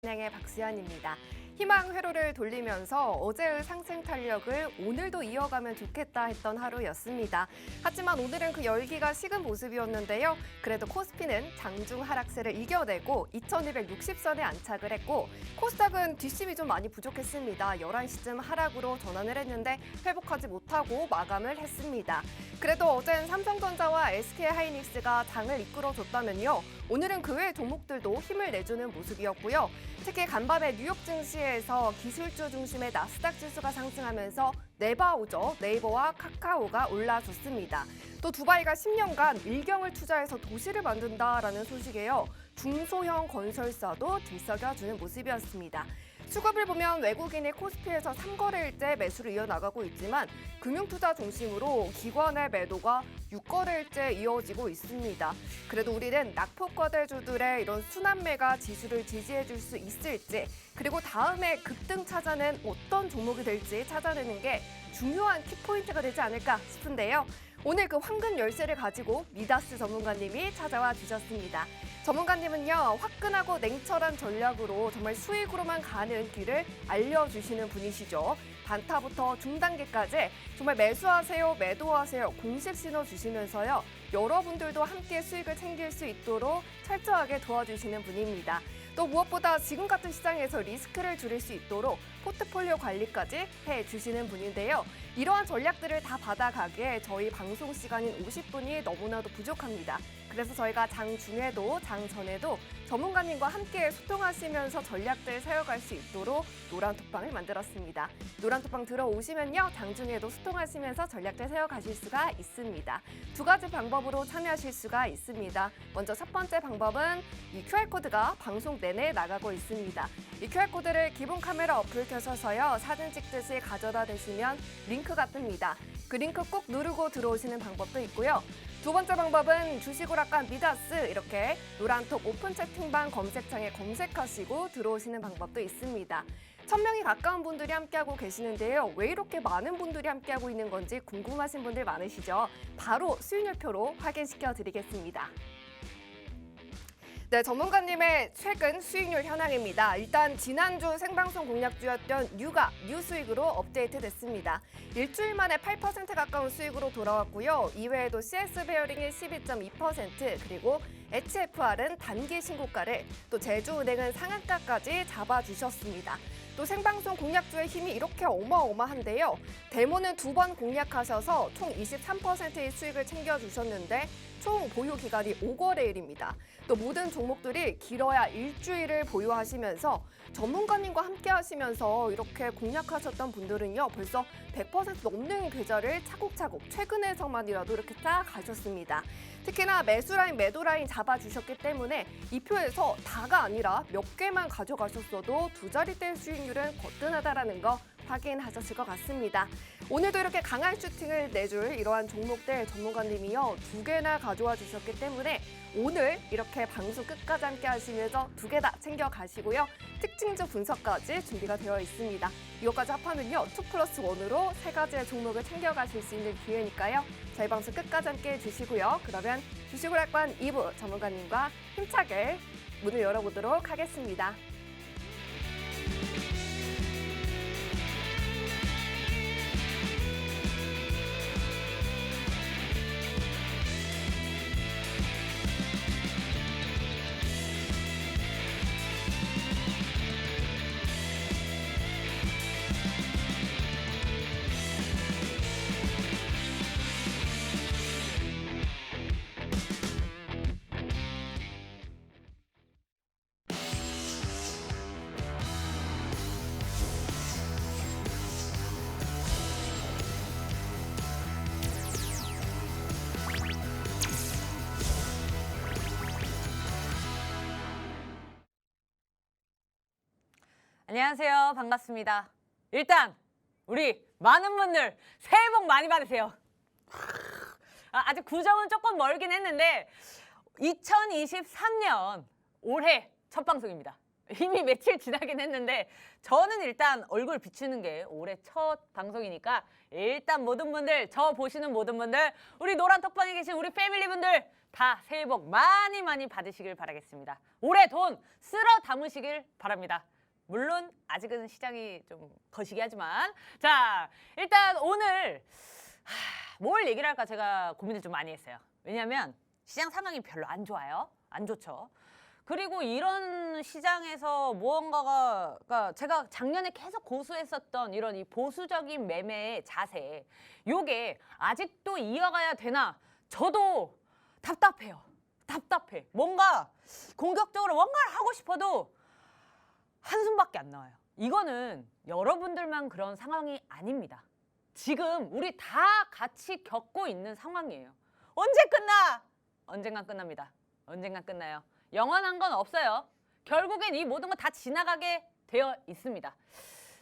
진행의 박수현입니다. 희망 회로를 돌리면서 어제의 상승 탄력을 오늘도 이어가면 좋겠다 했던 하루였습니다. 하지만 오늘은 그 열기가 식은 모습이었는데요. 그래도 코스피는 장중 하락세를 이겨내고 2260선에 안착을 했고 코스닥은 뒷심이 좀 많이 부족했습니다. 11시쯤 하락으로 전환을 했는데 회복하지 못하고 마감을 했습니다. 그래도 어젠 삼성전자와 SK하이닉스가 장을 이끌어줬다면요. 오늘은 그 외 종목들도 힘을 내주는 모습이었고요. 특히 간밤에 뉴욕 증시에서 기술주 중심의 나스닥 지수가 상승하면서 네바오죠. 네이버와 카카오가 올라섰습니다. 또 두바이가 10년간 일경을 투자해서 도시를 만든다라는 소식에요. 중소형 건설사도 들썩여주는 모습이었습니다. 수급을 보면 외국인이 코스피에서 3거래일째 매수를 이어나가고 있지만 금융투자 중심으로 기관의 매도가 6거래일째 이어지고 있습니다. 그래도 우리는 낙폭과대주들의 이런 순환매가 지수를 지지해줄 수 있을지 그리고 다음에 급등 찾아낸 어떤 종목이 될지 찾아내는 게 중요한 키포인트가 되지 않을까 싶은데요. 오늘 그 황금 열쇠를 가지고 미다스 전문가님이 찾아와 주셨습니다. 전문가님은요, 화끈하고 냉철한 전략으로 정말 수익으로만 가는 길을 알려주시는 분이시죠. 단타부터 중단기까지 정말 매수하세요, 매도하세요, 공식 신호 주시면서요. 여러분들도 함께 수익을 챙길 수 있도록 철저하게 도와주시는 분입니다. 또 무엇보다 지금 같은 시장에서 리스크를 줄일 수 있도록 포트폴리오 관리까지 해주시는 분인데요. 이러한 전략들을 다 받아가기에 저희 방송 시간인 50분이 너무나도 부족합니다. 그래서 저희가 장 중에도 장 전에도 전문가님과 함께 소통하시면서 전략들 세워갈 수 있도록 노란톡방을 만들었습니다. 노란톡방 들어오시면요. 장 중에도 소통하시면서 전략들 세워가실 수가 있습니다. 두 가지 방법으로 참여하실 수가 있습니다. 먼저 첫 번째 방법은 이 QR코드가 방송 내내 나가고 있습니다. 이 QR코드를 기본 카메라 어플 켜셔서요. 사진 찍듯이 가져다 대시면 링크가 뜹니다. 그 링크 꼭 누르고 들어오시는 방법도 있고요. 두 번째 방법은 주식오락관 미다스 이렇게 노란톡 오픈 채팅방 검색창에 검색하시고 들어오시는 방법도 있습니다. 1000명이 가까운 분들이 함께하고 계시는데요. 왜 이렇게 많은 분들이 함께하고 있는 건지 궁금하신 분들 많으시죠? 바로 수익률표로 확인시켜 드리겠습니다. 네, 전문가님의 최근 수익률 현황입니다. 일단 지난주 생방송 공략주였던 뉴가 뉴수익으로 업데이트됐습니다. 일주일 만에 8% 가까운 수익으로 돌아왔고요. 이외에도 CS베어링이 12.2% 그리고 HFR은 단기 신고가를 또 제주은행은 상한가까지 잡아주셨습니다. 또 생방송 공략주의 힘이 이렇게 어마어마한데요. 데모는 2번 공략하셔서 총 23%의 수익을 챙겨주셨는데 총 보유 기간이 5거래일입니다. 또 모든 종목들이 길어야 일주일을 보유하시면서 전문가님과 함께 하시면서 이렇게 공략하셨던 분들은요. 벌써 100% 넘는 계좌를 차곡차곡 최근에서만이라도 이렇게 쫙 가셨습니다. 특히나 매수라인, 매도라인 잡아주셨기 때문에 이 표에서 다가 아니라 몇 개만 가져가셨어도 두 자릿대 수익률은 거뜬하다라는 거 확인하셨을 것 같습니다. 오늘도 이렇게 강한 슈팅을 내줄 이러한 종목들 전문가님이요. 2개나 가져와 주셨기 때문에 오늘 이렇게 방송 끝까지 함께 하시면서 2개 다 챙겨가시고요. 특징주 분석까지 준비가 되어 있습니다. 이것까지 합하면요. 2+1으로 3가지의 종목을 챙겨가실 수 있는 기회니까요. 저희 방송 끝까지 함께 해주시고요. 그러면 주식오락관 2부 전문가님과 힘차게 문을 열어보도록 하겠습니다. 안녕하세요. 반갑습니다. 일단 우리 많은 분들 새해 복 많이 받으세요. 아직 구정은 조금 멀긴 했는데 2023년 올해 첫 방송입니다. 이미 며칠 지나긴 했는데 저는 일단 얼굴 비추는 게 올해 첫 방송이니까 일단 모든 분들, 저 보시는 모든 분들, 우리 노란 톡방에 계신 우리 패밀리 분들 다 새해 복 많이 많이 받으시길 바라겠습니다. 올해 돈 쓸어 담으시길 바랍니다. 물론 아직은 시장이 좀 거시기 하지만 자, 일단 오늘 뭘 얘기를 할까 제가 고민을 좀 많이 했어요. 왜냐하면 시장 상황이 별로 안 좋아요. 안 좋죠. 그리고 이런 시장에서 무언가가 그러니까 제가 작년에 계속 고수했었던 이런 이 보수적인 매매의 자세 요게 아직도 이어가야 되나 저도 답답해요. 답답해. 뭔가 공격적으로 뭔가를 하고 싶어도 한숨밖에 안 나와요. 이거는 여러분들만 그런 상황이 아닙니다. 지금 우리 다 같이 겪고 있는 상황이에요. 언제 끝나? 언젠간 끝납니다. 언젠간 끝나요. 영원한 건 없어요. 결국엔 이 모든 거 다 지나가게 되어 있습니다.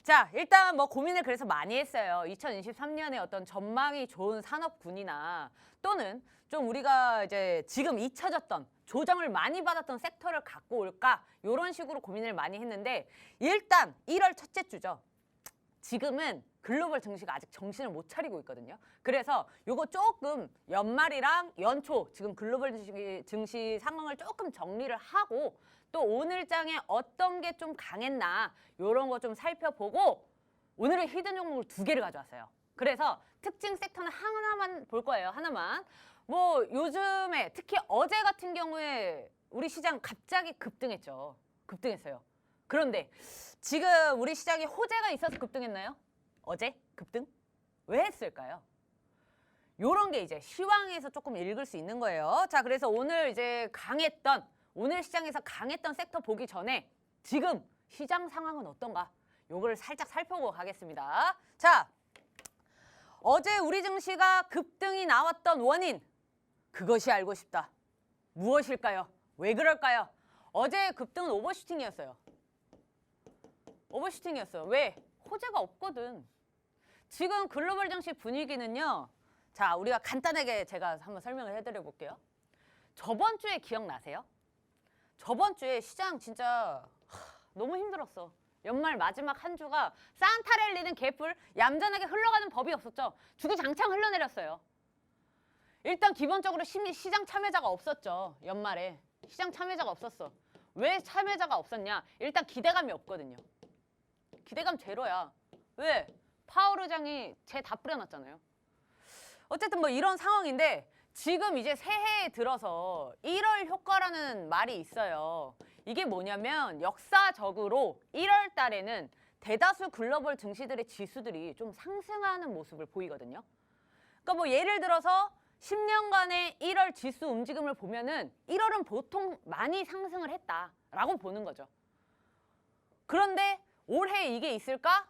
자, 일단 뭐 고민을 그래서 많이 했어요. 2023년에 어떤 전망이 좋은 산업군이나 또는 좀 우리가 이제 지금 잊혀졌던 조정을 많이 받았던 섹터를 갖고 올까 이런 식으로 고민을 많이 했는데 일단 1월 첫째 주죠. 지금은 글로벌 증시가 아직 정신을 못 차리고 있거든요. 그래서 요거 조금 연말이랑 연초 지금 글로벌 증시 상황을 조금 정리를 하고 또 오늘장에 어떤 게 좀 강했나 요런 거 좀 살펴보고 오늘은 히든 종목을 2개를 가져왔어요. 그래서 특징 섹터는 하나만 볼 거예요. 하나만. 뭐 요즘에 특히 어제 같은 경우에 우리 시장 갑자기 급등했죠. 급등했어요. 그런데 지금 우리 시장에 호재가 있어서 급등했나요? 어제 급등? 왜 했을까요? 요런 게 이제 시황에서 조금 읽을 수 있는 거예요. 자, 그래서 오늘 이제 강했던 오늘 시장에서 강했던 섹터 보기 전에 지금 시장 상황은 어떤가? 요거를 살짝 살펴보고 가겠습니다. 자, 어제 우리 증시가 급등이 나왔던 원인 그것이 알고 싶다. 무엇일까요? 왜 그럴까요? 어제 급등은 오버슈팅이었어요. 오버슈팅이었어요. 왜? 호재가 없거든. 지금 글로벌 증시 분위기는요. 자, 우리가 간단하게 제가 한번 설명을 해드려 볼게요. 저번 주에 기억나세요? 저번 주에 시장 진짜 너무 힘들었어. 연말 마지막 한 주가 산타랠리는 개뿔 얌전하게 흘러가는 법이 없었죠. 주구장창 흘러내렸어요. 일단 기본적으로 시장 참여자가 없었죠. 연말에 시장 참여자가 없었어. 왜 참여자가 없었냐? 일단 기대감이 없거든요. 기대감 제로야. 왜? 파월 의장이 쟤 다 뿌려놨잖아요. 어쨌든 뭐 이런 상황인데 지금 이제 새해에 들어서 1월 효과라는 말이 있어요. 이게 뭐냐면 역사적으로 1월 달에는 대다수 글로벌 증시들의 지수들이 좀 상승하는 모습을 보이거든요. 그러니까 뭐 예를 들어서 10년간의 1월 지수 움직임을 보면은 1월은 보통 많이 상승을 했다라고 보는 거죠. 그런데 올해 이게 있을까?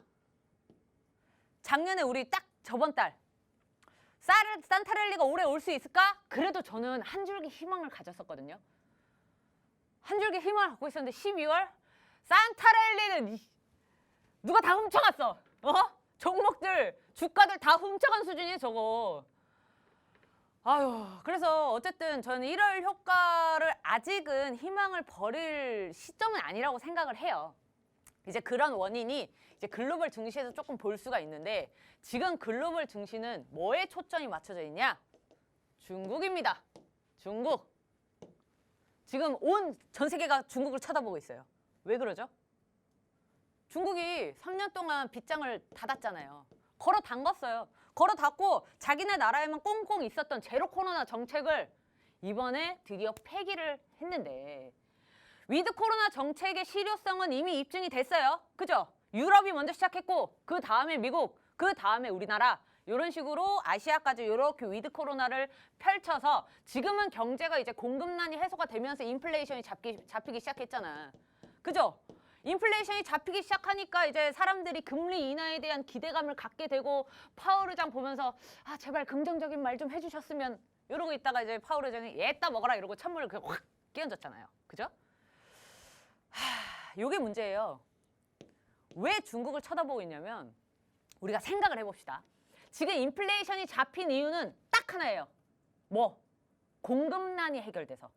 작년에 우리 딱 저번 달 산타랠리가 올해 올 수 있을까? 그래도 저는 한 줄기 희망을 가졌었거든요. 한 줄기 희망을 갖고 있었는데 12월 산타랠리는 누가 다 훔쳐갔어. 종목들, 주가들 다 훔쳐간 수준이에요, 저거. 아유, 그래서 어쨌든 저는 1월 효과를 아직은 희망을 버릴 시점은 아니라고 생각을 해요. 이제 그런 원인이 이제 글로벌 증시에서 조금 볼 수가 있는데 지금 글로벌 증시는 뭐에 초점이 맞춰져 있냐? 중국입니다. 중국. 지금 온 전 세계가 중국을 쳐다보고 있어요. 왜 그러죠? 중국이 3년 동안 빗장을 닫았잖아요. 걸어 담궜어요. 걸어 닫고 자기네 나라에만 꽁꽁 있었던 제로 코로나 정책을 이번에 드디어 폐기를 했는데 위드 코로나 정책의 실효성은 이미 입증이 됐어요. 그죠? 유럽이 먼저 시작했고 그 다음에 미국, 그 다음에 우리나라 이런 식으로 아시아까지 이렇게 위드 코로나를 펼쳐서 지금은 경제가 이제 공급난이 해소가 되면서 인플레이션이 잡히기 시작했잖아. 그죠? 인플레이션이 잡히기 시작하니까 이제 사람들이 금리 인하에 대한 기대감을 갖게 되고 파월 의장 보면서 아 제발 긍정적인 말 좀 해주셨으면 이러고 있다가 이제 파월 의장이 얘따 먹어라 이러고 찬물을 그냥 확 끼얹었잖아요. 그죠? 요게 문제예요. 왜 중국을 쳐다보고 있냐면 우리가 생각을 해봅시다. 지금 인플레이션이 잡힌 이유는 딱 하나예요. 뭐? 공급난이 해결돼서.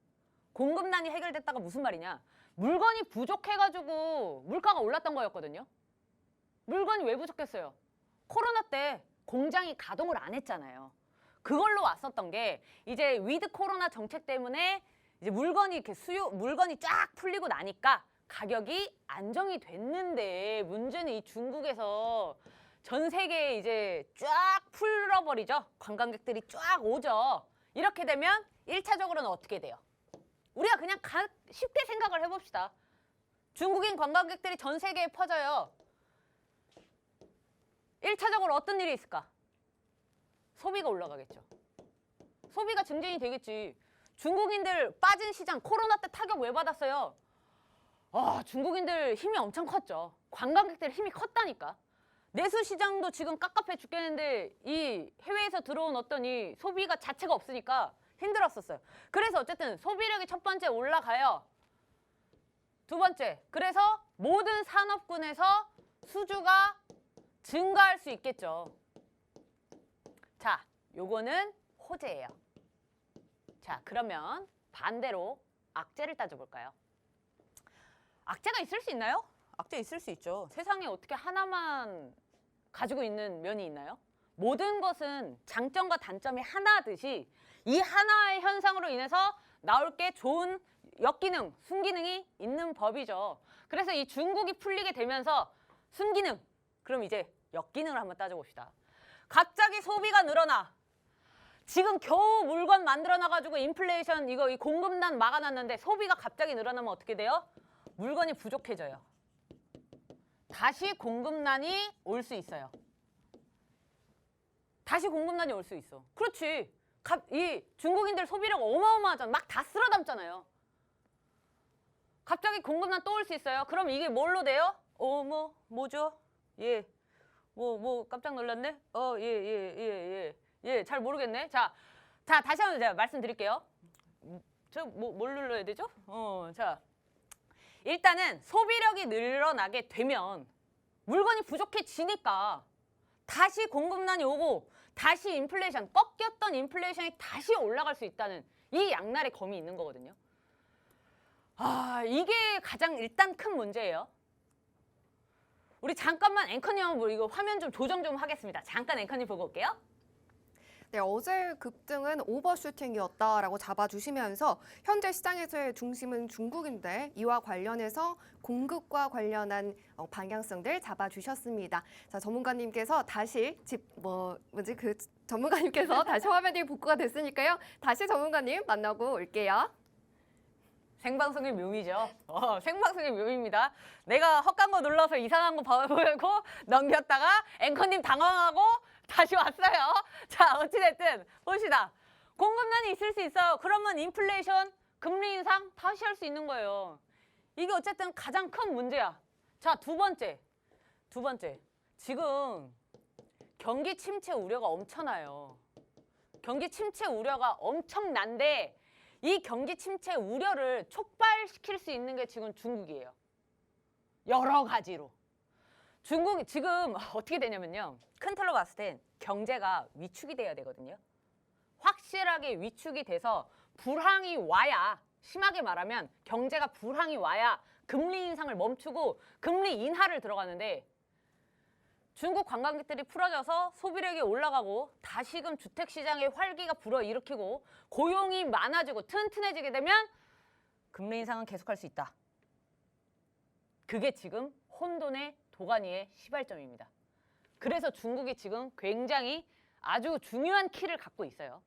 공급난이 해결됐다가 무슨 말이냐? 물건이 부족해가지고 물가가 올랐던 거였거든요. 물건이 왜 부족했어요? 코로나 때 공장이 가동을 안 했잖아요. 그걸로 왔었던 게 이제 위드 코로나 정책 때문에 이제 물건이 이렇게 물건이 쫙 풀리고 나니까 가격이 안정이 됐는데 문제는 이 중국에서 전 세계에 이제 쫙 풀어버리죠. 관광객들이 쫙 오죠. 이렇게 되면 1차적으로는 어떻게 돼요? 우리가 그냥 쉽게 생각을 해봅시다. 중국인 관광객들이 전 세계에 퍼져요. 1차적으로 어떤 일이 있을까? 소비가 올라가겠죠. 소비가 증진이 되겠지. 중국인들 빠진 시장 코로나 때 타격 왜 받았어요? 중국인들 힘이 엄청 컸죠. 관광객들 힘이 컸다니까. 내수 시장도 지금 깝깝해 죽겠는데 이 해외에서 들어온 어떤 이 소비가 자체가 없으니까 힘들었었어요. 그래서 어쨌든 소비력이 첫 번째 올라가요. 두 번째, 그래서 모든 산업군에서 수주가 증가할 수 있겠죠. 자, 요거는 호재예요. 자, 그러면 반대로 악재를 따져볼까요? 악재가 있을 수 있나요? 악재 있을 수 있죠. 세상에 어떻게 하나만 가지고 있는 면이 있나요? 모든 것은 장점과 단점이 하나듯이 이 하나의 현상으로 인해서 나올 게 좋은 역기능, 순기능이 있는 법이죠. 그래서 이 중국이 풀리게 되면서 순기능, 그럼 이제 역기능을 한번 따져봅시다. 갑자기 소비가 늘어나. 지금 겨우 물건 만들어놔가지고 인플레이션 이 공급난 막아놨는데 소비가 갑자기 늘어나면 어떻게 돼요? 물건이 부족해져요. 다시 공급난이 올 수 있어요. 다시 공급난이 올 수 있어. 그렇지. 이 중국인들 소비력 어마어마하잖아. 막 다 쓸어 담잖아요. 갑자기 공급난 또 올 수 있어요. 그럼 이게 뭘로 돼요? 뭐죠? 예. 깜짝 놀랐네? 잘 모르겠네. 자, 다시 한번 제가 말씀드릴게요. 뭘 눌러야 되죠? 자. 일단은 소비력이 늘어나게 되면 물건이 부족해지니까 다시 공급난이 오고 다시 인플레이션, 꺾였던 인플레이션이 다시 올라갈 수 있다는 이 양날의 검이 있는 거거든요. 이게 가장 일단 큰 문제예요. 우리 잠깐만 앵커님 한번 이거 화면 좀 조정 좀 하겠습니다. 잠깐 앵커님 보고 올게요. 네, 어제 급등은 오버슈팅이었다라고 잡아주시면서 현재 시장에서의 중심은 중국인데 이와 관련해서 공급과 관련한 방향성들 잡아주셨습니다. 자, 전문가님께서 다시 전문가님께서 다시 화면이 복구가 됐으니까요. 다시 전문가님 만나고 올게요. 생방송의 묘미죠. 생방송의 묘미입니다. 내가 헛간 거 눌러서 이상한 거 보고 넘겼다가 앵커님 당황하고 다시 왔어요. 자, 어찌됐든 봅시다. 공급난이 있을 수 있어요. 그러면 인플레이션, 금리 인상 다시 할 수 있는 거예요. 이게 어쨌든 가장 큰 문제야. 자, 두 번째. 지금 경기 침체 우려가 엄청나요. 경기 침체 우려가 엄청난데 이 경기 침체 우려를 촉발시킬 수 있는 게 지금 중국이에요. 여러 가지로. 중국이 지금 어떻게 되냐면요. 큰 틀로 봤을 땐 경제가 위축이 돼야 되거든요. 확실하게 위축이 돼서 불황이 와야, 심하게 말하면 경제가 불황이 와야 금리 인상을 멈추고 금리 인하를 들어가는데 중국 관광객들이 풀어져서 소비력이 올라가고 다시금 주택시장의 활기가 불어일으키고 고용이 많아지고 튼튼해지게 되면 금리 인상은 계속할 수 있다. 그게 지금 혼돈의 도가니의 시발점입니다. 그래서 중국이 지금 굉장히 아주 중요한 키를 갖고 있어요.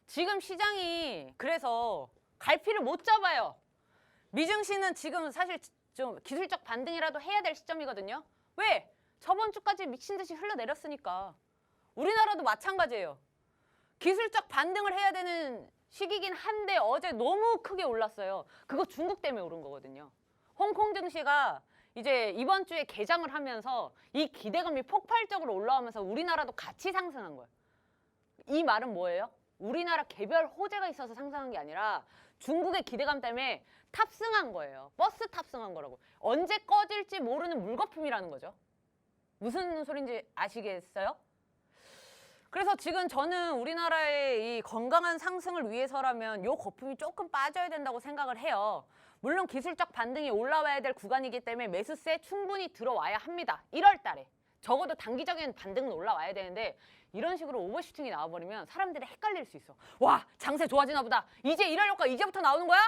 지금 시장이 그래서 갈피를 못 잡아요. 미증시는 지금 사실 좀 기술적 반등이라도 해야 될 시점이거든요. 왜? 저번 주까지 미친 듯이 흘러내렸으니까. 우리나라도 마찬가지예요. 기술적 반등을 해야 되는 시기긴 한데 어제 너무 크게 올랐어요. 그거 중국 때문에 오른 거거든요. 홍콩 증시가 이제 이번 주에 개장을 하면서 이 기대감이 폭발적으로 올라오면서 우리나라도 같이 상승한 거예요. 이 말은 뭐예요? 우리나라 개별 호재가 있어서 상승한 게 아니라 중국의 기대감 때문에 탑승한 거예요. 버스 탑승한 거라고. 언제 꺼질지 모르는 물거품이라는 거죠. 무슨 소린지 아시겠어요? 그래서 지금 저는 우리나라의 이 건강한 상승을 위해서라면 이 거품이 조금 빠져야 된다고 생각을 해요. 물론 기술적 반등이 올라와야 될 구간이기 때문에 매수세 충분히 들어와야 합니다. 1월 달에. 적어도 단기적인 반등은 올라와야 되는데 이런 식으로 오버슈팅이 나와버리면 사람들이 헷갈릴 수 있어. 와, 장세 좋아지나 보다. 이제 이럴 효과 이제부터 나오는 거야?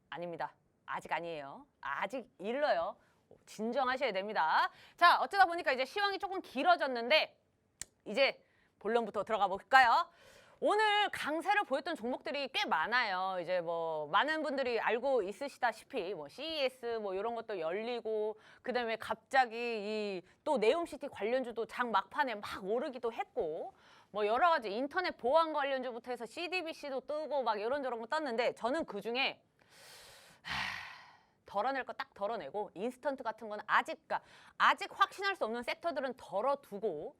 아닙니다. 아직 아니에요. 아직 일러요. 진정하셔야 됩니다. 자, 어쩌다 보니까 이제 시황이 조금 길어졌는데 이제 본론부터 들어가 볼까요? 오늘 강세를 보였던 종목들이 꽤 많아요. 이제 뭐 많은 분들이 알고 있으시다시피 뭐 CES 뭐 이런 것도 열리고 그다음에 갑자기 이 또 네옴시티 관련주도 장 막판에 막 오르기도 했고 뭐 여러 가지 인터넷 보안 관련주부터 해서 CDBC도 뜨고 막 이런저런 거 떴는데 저는 그중에 덜어낼 거 딱 덜어내고 인스턴트 같은 거는 아직 확신할 수 없는 섹터들은 덜어두고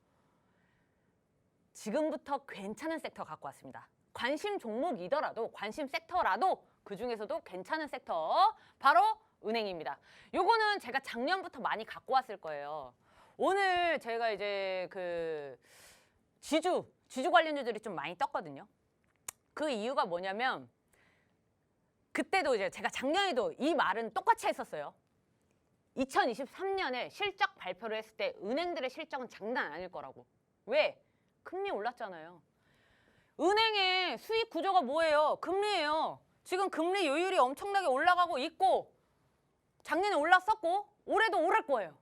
지금부터 괜찮은 섹터 갖고 왔습니다. 관심 종목이더라도 관심 섹터라도 그중에서도 괜찮은 섹터 바로 은행입니다. 요거는 제가 작년부터 많이 갖고 왔을 거예요. 오늘 제가 이제 그 지주 관련주들이 좀 많이 떴거든요. 그 이유가 뭐냐면 그때도 이제 제가 작년에도 이 말은 똑같이 했었어요. 2023년에 실적 발표를 했을 때 은행들의 실적은 장난 아닐 거라고. 왜? 금리 올랐잖아요. 은행의 수익 구조가 뭐예요? 금리예요. 지금 금리 요율이 엄청나게 올라가고 있고 작년에 올랐었고 올해도 오를 거예요.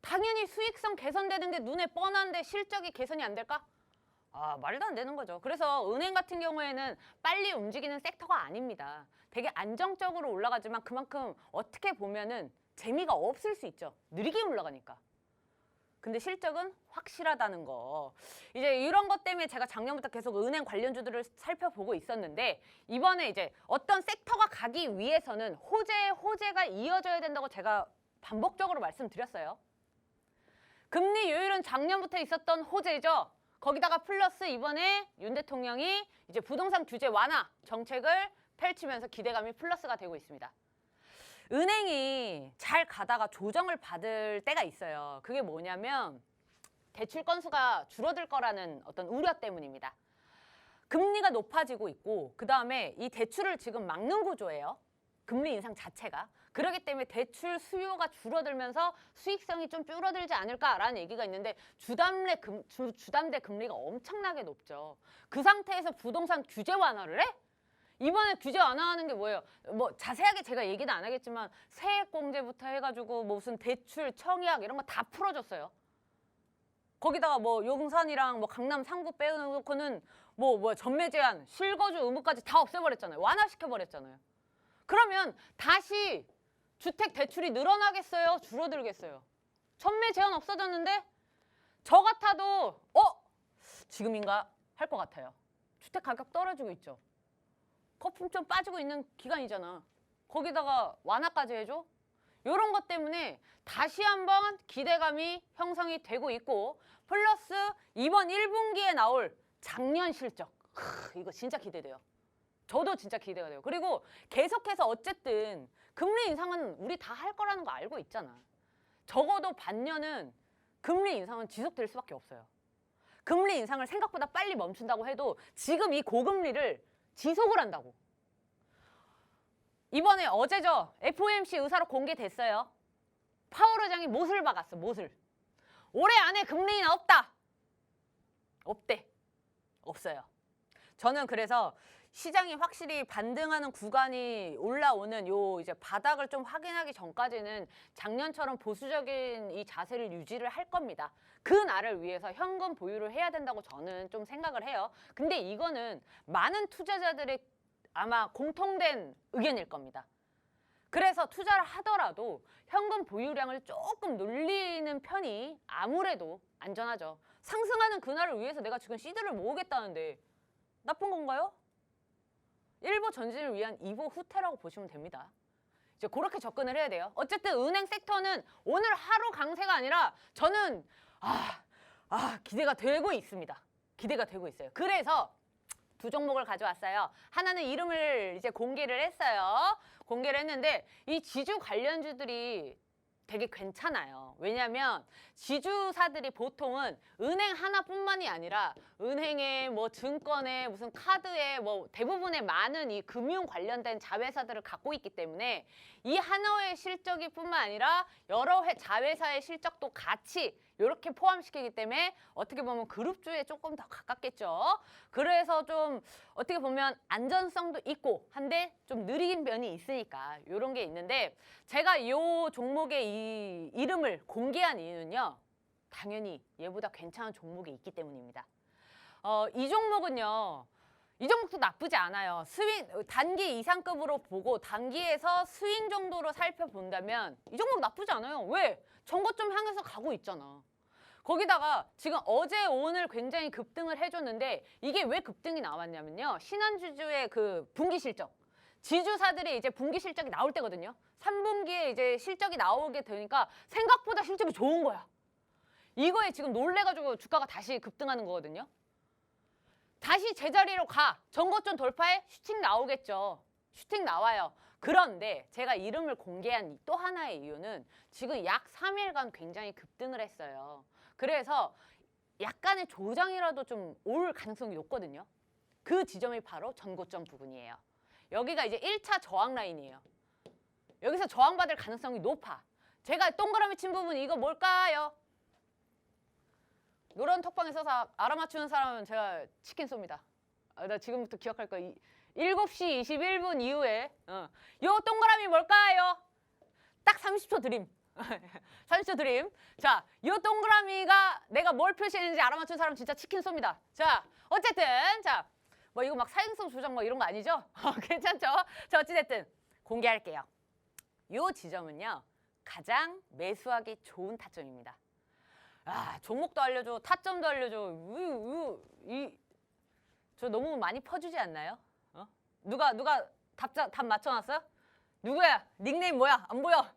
당연히 수익성 개선되는 게 눈에 뻔한데 실적이 개선이 안 될까? 아, 말도 안 되는 거죠. 그래서 은행 같은 경우에는 빨리 움직이는 섹터가 아닙니다. 되게 안정적으로 올라가지만 그만큼 어떻게 보면은 재미가 없을 수 있죠. 느리게 올라가니까. 근데 실적은 확실하다는 거. 이제 이런 것 때문에 제가 작년부터 계속 은행 관련주들을 살펴보고 있었는데 이번에 이제 어떤 섹터가 가기 위해서는 호재가 이어져야 된다고 제가 반복적으로 말씀드렸어요. 금리 요율은 작년부터 있었던 호재죠. 거기다가 플러스 이번에 윤 대통령이 이제 부동산 규제 완화 정책을 펼치면서 기대감이 플러스가 되고 있습니다. 은행이 잘 가다가 조정을 받을 때가 있어요. 그게 뭐냐면 대출 건수가 줄어들 거라는 어떤 우려 때문입니다. 금리가 높아지고 있고 그다음에 이 대출을 지금 막는 구조예요. 금리 인상 자체가. 그렇기 때문에 대출 수요가 줄어들면서 수익성이 좀 줄어들지 않을까라는 얘기가 있는데 주담대 금리가 엄청나게 높죠. 그 상태에서 부동산 규제 완화를 해? 이번에 규제 완화하는 게 뭐예요? 뭐 자세하게 제가 얘기는 안 하겠지만 세액공제부터 해가지고 뭐 무슨 대출, 청약 이런 거 다 풀어줬어요. 거기다가 뭐 용산이랑 뭐 강남 상구 빼놓고는 뭐 전매 제한, 실거주 의무까지 다 없애버렸잖아요. 완화시켜버렸잖아요. 그러면 다시 주택 대출이 늘어나겠어요? 줄어들겠어요? 전매 제한 없어졌는데 저 같아도 지금인가 할 것 같아요. 주택 가격 떨어지고 있죠. 거품 좀 빠지고 있는 기간이잖아. 거기다가 완화까지 해줘? 이런 것 때문에 다시 한번 기대감이 형성이 되고 있고 플러스 이번 1분기에 나올 작년 실적. 이거 진짜 기대돼요. 저도 진짜 기대가 돼요. 그리고 계속해서 어쨌든 금리 인상은 우리 다 할 거라는 거 알고 있잖아. 적어도 반년은 금리 인상은 지속될 수밖에 없어요. 금리 인상을 생각보다 빨리 멈춘다고 해도 지금 이 고금리를 지속을 한다고. 이번에 어제죠. FOMC 의사록 공개됐어요. 파월 의장이 못을 박았어. 못을. 올해 안에 금리 인하 없다. 없대. 없어요. 저는 그래서 시장이 확실히 반등하는 구간이 올라오는 요 이제 바닥을 좀 확인하기 전까지는 작년처럼 보수적인 이 자세를 유지를 할 겁니다. 그 날을 위해서 현금 보유를 해야 된다고 저는 좀 생각을 해요. 근데 이거는 많은 투자자들의 아마 공통된 의견일 겁니다. 그래서 투자를 하더라도 현금 보유량을 조금 늘리는 편이 아무래도 안전하죠. 상승하는 그날을 위해서 내가 지금 시드를 모으겠다는데 나쁜 건가요? 일보 전진을 위한 2보 후퇴라고 보시면 됩니다. 이제 그렇게 접근을 해야 돼요. 어쨌든 은행 섹터는 오늘 하루 강세가 아니라 저는 기대가 되고 있습니다. 기대가 되고 있어요. 그래서 두 종목을 가져왔어요. 하나는 이름을 이제 공개를 했어요. 공개를 했는데 이 지주 관련주들이 되게 괜찮아요. 왜냐하면 지주사들이 보통은 은행 하나뿐만이 아니라 은행에 뭐 증권에 무슨 카드에 뭐 대부분의 많은 이 금융 관련된 자회사들을 갖고 있기 때문에 이 하나의 실적이 뿐만 아니라 여러 자회사의 실적도 같이 이렇게 포함시키기 때문에 어떻게 보면 그룹주에 조금 더 가깝겠죠. 그래서 좀 어떻게 보면 안전성도 있고 한데 좀 느린 면이 있으니까 이런 게 있는데 제가 이 종목의 이 이름을 공개한 이유는요. 당연히 얘보다 괜찮은 종목이 있기 때문입니다. 이 종목은요. 이 종목도 나쁘지 않아요. 스윙 단기 이상급으로 보고 단기에서 스윙 정도로 살펴본다면 이 종목 나쁘지 않아요. 왜? 전고점 향해서 가고 있잖아. 거기다가 지금 어제 오늘 굉장히 급등을 해줬는데 이게 왜 급등이 나왔냐면요. 신한주주의 그 분기 실적. 지주사들이 이제 분기 실적이 나올 때거든요. 3분기에 이제 실적이 나오게 되니까 생각보다 실적이 좋은 거야. 이거에 지금 놀래가지고 주가가 다시 급등하는 거거든요. 다시 제자리로 가. 전고점 돌파해? 슈팅 나오겠죠. 슈팅 나와요. 그런데 제가 이름을 공개한 또 하나의 이유는 지금 약 3일간 굉장히 급등을 했어요. 그래서 약간의 조정이라도 좀 올 가능성이 높거든요. 그 지점이 바로 전고점 부분이에요. 여기가 이제 1차 저항 라인이에요. 여기서 저항받을 가능성이 높아. 제가 동그라미 친 부분 이거 뭘까요? 노란 톡방에 써서 알아맞추는 사람은 제가 치킨 쏩니다. 나 지금부터 기억할 거야. 7시 21분 이후에 요 동그라미 뭘까요? 딱 30초 드림. 30초 드림. 자, 요 동그라미가 내가 뭘 표시했는지 알아맞춘 사람 진짜 치킨 쏩니다. 자, 어쨌든 자, 뭐 이거 막 사행성 조작 뭐 이런 거 아니죠? 괜찮죠? 자, 어찌됐든 공개할게요. 요 지점은요. 가장 매수하기 좋은 타점입니다. 아, 종목도 알려줘, 타점도 알려줘. 저 너무 많이 퍼주지 않나요? 누가 답 맞춰놨어요? 누구야? 닉네임 뭐야? 안 보여?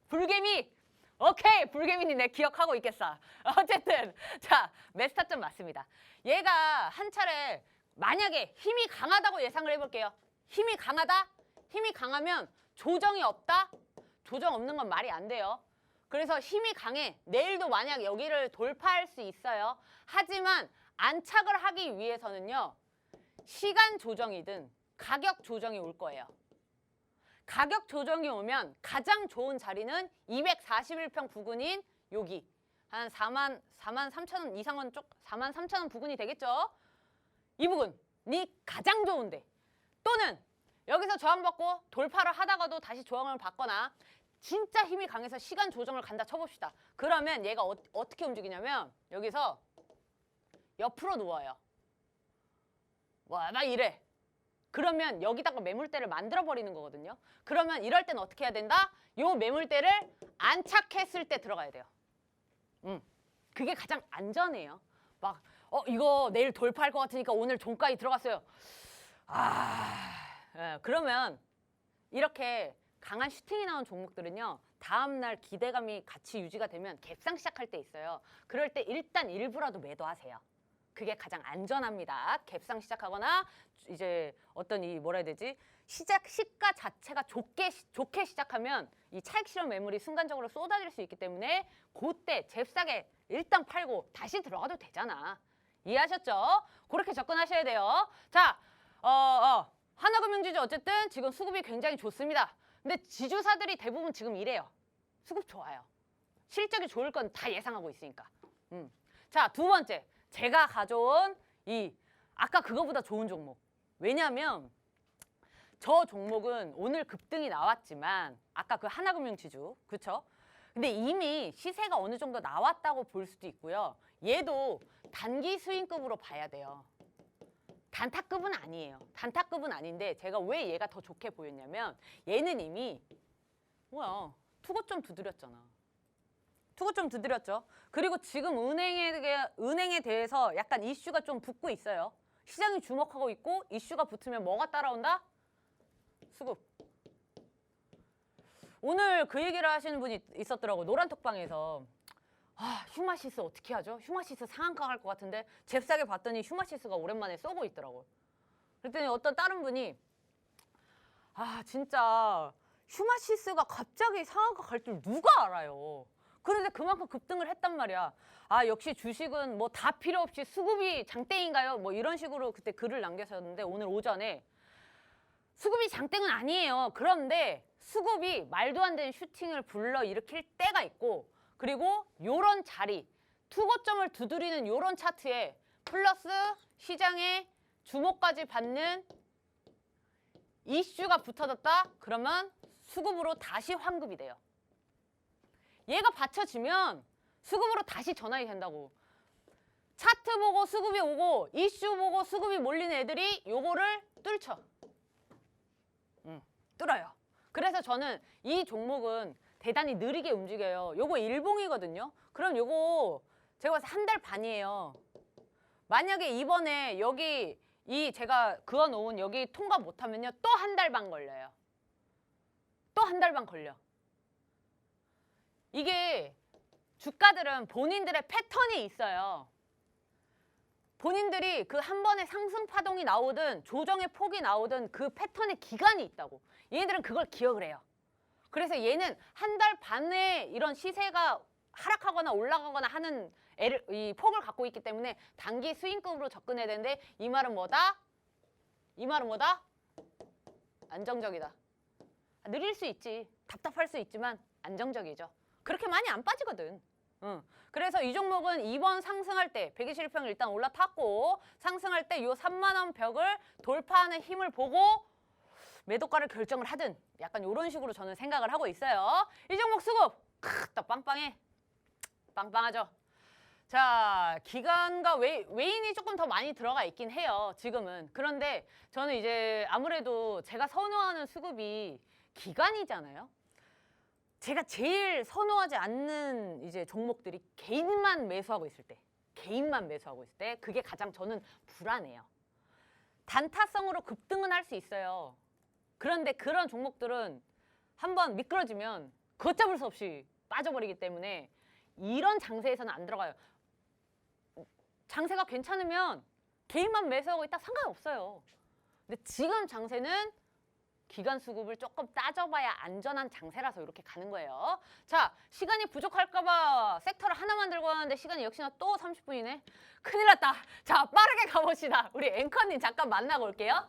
불개미. 오케이, 불개미님 내 기억하고 있겠어. 어쨌든 자, 매수 타점 맞습니다. 얘가 한 차례 만약에 힘이 강하다고 예상을 해볼게요. 힘이 강하다? 힘이 강하면 조정이 없다? 조정 없는 건 말이 안 돼요. 그래서 힘이 강해. 내일도 만약 여기를 돌파할 수 있어요. 하지만 안착을 하기 위해서는요. 시간 조정이든 가격 조정이 올 거예요. 가격 조정이 오면 가장 좋은 자리는 241평 부근인 여기. 한 4만 3천 원 이상은 4만 3천 원 부근이 되겠죠. 이 부분이 가장 좋은데. 또는 여기서 저항받고 돌파를 하다가도 다시 저항을 받거나 진짜 힘이 강해서 시간 조정을 간다 쳐봅시다. 그러면 얘가 어떻게 움직이냐면 여기서 옆으로 누워요. 막 이래. 그러면 여기다가 매물대를 만들어버리는 거거든요. 그러면 이럴 때는 어떻게 해야 된다? 요 매물대를 안착했을 때 들어가야 돼요. 그게 가장 안전해요. 막 이거 내일 돌파할 것 같으니까 오늘 종가에 들어갔어요. 그러면 이렇게 강한 슈팅이 나온 종목들은요. 다음날 기대감이 같이 유지가 되면 갭상 시작할 때 있어요. 그럴 때 일단 일부라도 매도하세요. 그게 가장 안전합니다. 갭상 시작하거나 이제 어떤 이 뭐라 해야 되지? 시가 자체가 좋게 시작하면 이 차익 실현 매물이 순간적으로 쏟아질 수 있기 때문에 그때 잽싸게 일단 팔고 다시 들어가도 되잖아. 이해하셨죠? 그렇게 접근하셔야 돼요. 자, 하나금융지주 어쨌든 지금 수급이 굉장히 좋습니다. 근데 지주사들이 대부분 지금 이래요. 수급 좋아요. 실적이 좋을 건 다 예상하고 있으니까. 자, 두 번째. 제가 가져온 이 아까 그거보다 좋은 종목. 왜냐하면 저 종목은 오늘 급등이 나왔지만 아까 그 하나금융지주, 그렇죠? 근데 이미 시세가 어느 정도 나왔다고 볼 수도 있고요. 얘도 단기 스윙급으로 봐야 돼요. 단타급은 아니에요. 단타급은 아닌데 제가 왜 얘가 더 좋게 보였냐면 얘는 이미 투고점 두드렸잖아. 투고점 두드렸죠. 그리고 지금 은행에 대해서 약간 이슈가 좀 붙고 있어요. 시장이 주목하고 있고 이슈가 붙으면 뭐가 따라온다? 수급. 오늘 그 얘기를 하시는 분이 있었더라고. 노란톡방에서. 휴마시스 어떻게 하죠? 휴마시스 상한가 갈 것 같은데 잽싸게 봤더니 휴마시스가 오랜만에 쏘고 있더라고. 그랬더니 어떤 다른 분이 진짜 휴마시스가 갑자기 상한가 갈 줄 누가 알아요. 그런데 그만큼 급등을 했단 말이야. 역시 주식은 뭐 다 필요 없이 수급이 장땡인가요? 뭐 이런 식으로 그때 글을 남겨셨는데 오늘 오전에 수급이 장땡은 아니에요. 그런데 수급이 말도 안 되는 슈팅을 불러일으킬 때가 있고, 그리고 요런 자리, 투고점을 두드리는 요런 차트에 플러스 시장의 주목까지 받는 이슈가 붙어졌다? 그러면 수급으로 다시 환급이 돼요. 얘가 받쳐지면 수급으로 다시 전환이 된다고. 차트 보고 수급이 오고 이슈 보고 수급이 몰리는 애들이 요거를 뚫죠. 뚫어요. 그래서 저는 이 종목은 대단히 느리게 움직여요. 요거 일봉이거든요. 그럼 요거 제가 봐서 한 달 반이에요. 만약에 이번에 여기 이 제가 그어놓은 여기 통과 못하면요. 또 한 달 반 걸려요. 또 한 달 반 걸려. 이게 주가들은 본인들의 패턴이 있어요. 본인들이 그 한 번에 상승 파동이 나오든 조정의 폭이 나오든 그 패턴의 기간이 있다고. 얘네들은 그걸 기억을 해요. 그래서 얘는 한 달 반에 이런 시세가 하락하거나 올라가거나 하는 이 폭을 갖고 있기 때문에 단기 스윙급으로 접근해야 되는데 이 말은 뭐다? 이 말은 뭐다? 안정적이다. 느릴 수 있지. 답답할 수 있지만 안정적이죠. 그렇게 많이 안 빠지거든. 그래서 이 종목은 이번 상승할 때 121평 일단 올라탔고 상승할 때 요 3만 원 벽을 돌파하는 힘을 보고 매도가를 결정을 하든 약간 이런 식으로 저는 생각을 하고 있어요. 이 종목 수급 딱 빵빵해. 빵빵하죠. 자, 기관과 외인이 조금 더 많이 들어가 있긴 해요. 지금은. 그런데 저는 이제 아무래도 제가 선호하는 수급이 기관이잖아요. 제가 제일 선호하지 않는 이제 종목들이 개인만 매수하고 있을 때, 그게 가장 저는 불안해요. 단타성으로 급등은 할 수 있어요. 그런데 그런 종목들은 한번 미끄러지면 걷잡을 수 없이 빠져버리기 때문에 이런 장세에서는 안 들어가요. 장세가 괜찮으면 개인만 매수하고 있다 상관없어요. 근데 지금 장세는 기관 수급을 조금 따져봐야 안전한 장세라서 이렇게 가는 거예요. 자, 시간이 부족할까봐 섹터를 하나만 들고 가는데 시간이 역시나 또 30분이네. 큰일 났다. 자, 빠르게 가봅시다. 우리 앵커님 잠깐 만나고 올게요.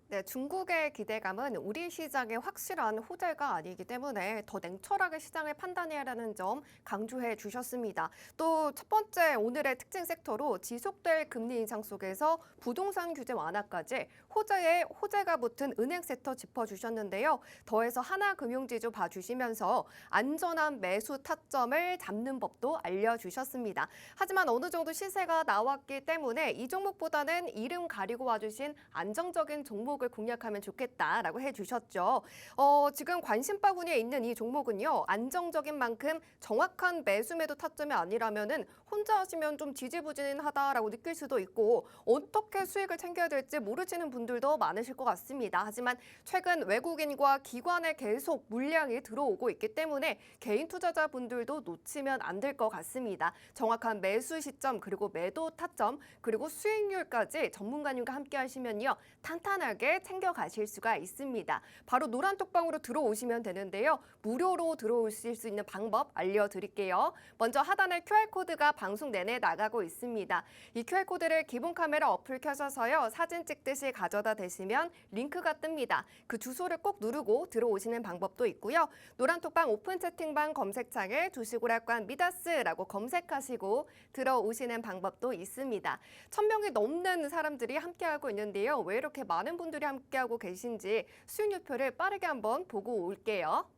네, 중국의 기대감은 우리 시장의 확실한 호재가 아니기 때문에 더 냉철하게 시장을 판단해야 하는 점 강조해 주셨습니다. 또 첫 번째 오늘의 특징 섹터로 지속될 금리 인상 속에서 부동산 규제 완화까지 호재에 호재가 붙은 은행 섹터 짚어주셨는데요. 더해서 하나금융지주 봐주시면서 안전한 매수 타점을 잡는 법도 알려주셨습니다. 하지만 어느 정도 시세가 나왔기 때문에 이 종목보다는 이름 가리고 와주신 안정적인 종목을 공략하면 좋겠다라고 해주셨죠. 지금 관심바구니에 있는 이 종목은요. 안정적인 만큼 정확한 매수 매도 타점이 아니라면은 혼자 하시면 좀 지지부진하다라고 느낄 수도 있고 어떻게 수익을 챙겨야 될지 모르시는 분들도 많으실 것 같습니다. 하지만 최근 외국인과 기관에 계속 물량이 들어오고 있기 때문에 개인 투자자분들도 놓치면 안 될 것 같습니다. 정확한 매수 시점 그리고 매도 타점 그리고 수익률까지 전문가님과 함께 하시면요. 탄탄하게 챙겨가실 수가 있습니다. 바로 노란톡방으로 들어오시면 되는데요. 무료로 들어오실 수 있는 방법 알려드릴게요. 먼저 하단에 QR코드가 방송 내내 나가고 있습니다. 이 QR코드를 기본 카메라 어플 켜셔서요. 사진 찍듯이 가져다 대시면 링크가 뜹니다. 그 주소를 꼭 누르고 들어오시는 방법도 있고요. 노란톡방 오픈 채팅방 검색창에 두시고락관 미다스라고 검색하시고 들어오시는 방법도 있습니다. 1000명이 넘는 사람들이 함께하고 있는데요. 왜 이렇게 많은 분들이 함께하고 계신지 수익률표를 빠르게 한번 보고 올게요.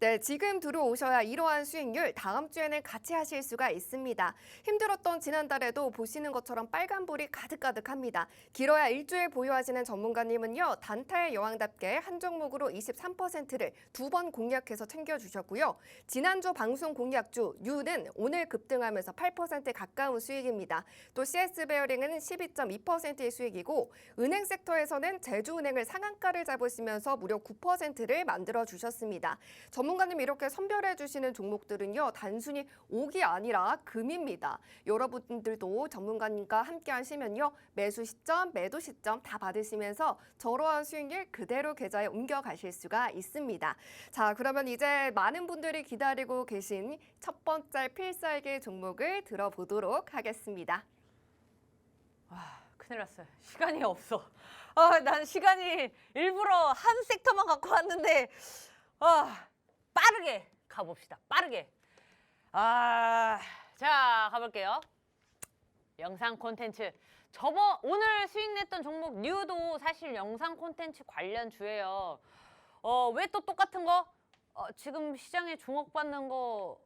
네, 지금 들어오셔야 이러한 수익률 다음 주에는 같이 하실 수가 있습니다. 힘들었던 지난달에도 보시는 것처럼 빨간불이 가득가득합니다. 길어야 일주일 보유하시는 전문가님은요. 단타의 여왕답게 한 종목으로 23%를 두 번 공략해서 챙겨주셨고요. 지난주 방송 공략주 유는 오늘 급등하면서 8% 가까운 수익입니다. 또 CS베어링은 12.2%의 수익이고 은행 섹터에서는 제주은행을 상한가를 잡으시면서 무려 9%를 만들어주셨습니다. 전문가님 이렇게 선별해 주시는 종목들은요. 단순히 옥이 아니라 금입니다. 여러분들도 전문가님과 함께 하시면요. 매수 시점, 매도 시점 다 받으시면서 저로한 수익률 그대로 계좌에 옮겨가실 수가 있습니다. 자, 그러면 이제 많은 분들이 기다리고 계신 첫 번째 필살기 종목을 들어보도록 하겠습니다. 와, 큰일 났어요. 시간이 없어. 난 시간이 일부러 한 섹터만 갖고 왔는데 빠르게 가봅시다. 빠르게. 자, 가볼게요. 영상 콘텐츠. 오늘 수익 냈던 종목 뉴도 사실 영상 콘텐츠 관련 주예요. 왜 또 똑같은 거? 지금 시장에 주목받는 거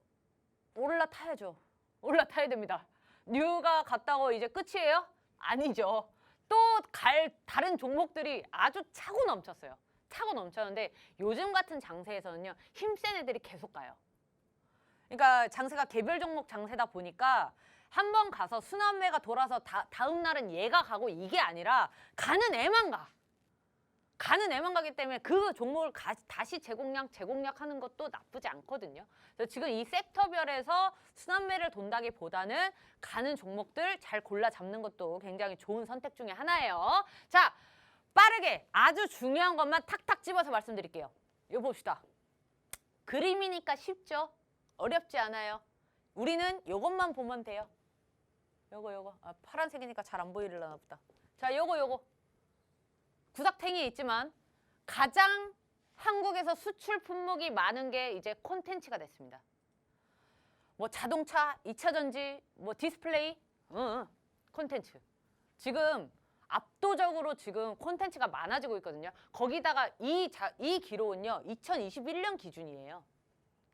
올라타야죠. 올라타야 됩니다. 뉴가 갔다고 이제 끝이에요? 아니죠. 또 다른 종목들이 아주 차고 넘쳤어요. 차고 넘쳤는데 요즘 같은 장세에서는요. 힘센 애들이 계속 가요. 그러니까 장세가 개별 종목 장세다 보니까 한 번 가서 순환매가 돌아서 다음 날은 얘가 가고 이게 아니라 가는 애만 가. 가는 애만 가기 때문에 그 종목을 다시 재공략하는 것도 나쁘지 않거든요. 그래서 지금 이 섹터별에서 순환매를 돈다기보다는 가는 종목들 잘 골라 잡는 것도 굉장히 좋은 선택 중에 하나예요. 자, 빠르게 아주 중요한 것만 탁탁 집어서 말씀드릴게요. 이거 봅시다. 그림이니까 쉽죠? 어렵지 않아요. 우리는 이것만 보면 돼요. 요거. 파란색이니까 잘 안 보이려나 보다. 자, 요거. 구닥탱이에 있지만 가장 한국에서 수출 품목이 많은 게 이제 콘텐츠가 됐습니다. 뭐 자동차, 2차 전지, 뭐 디스플레이, 콘텐츠. 지금 압도적으로 지금 콘텐츠가 많아지고 있거든요. 거기다가 이 기록은요, 2021년 기준이에요.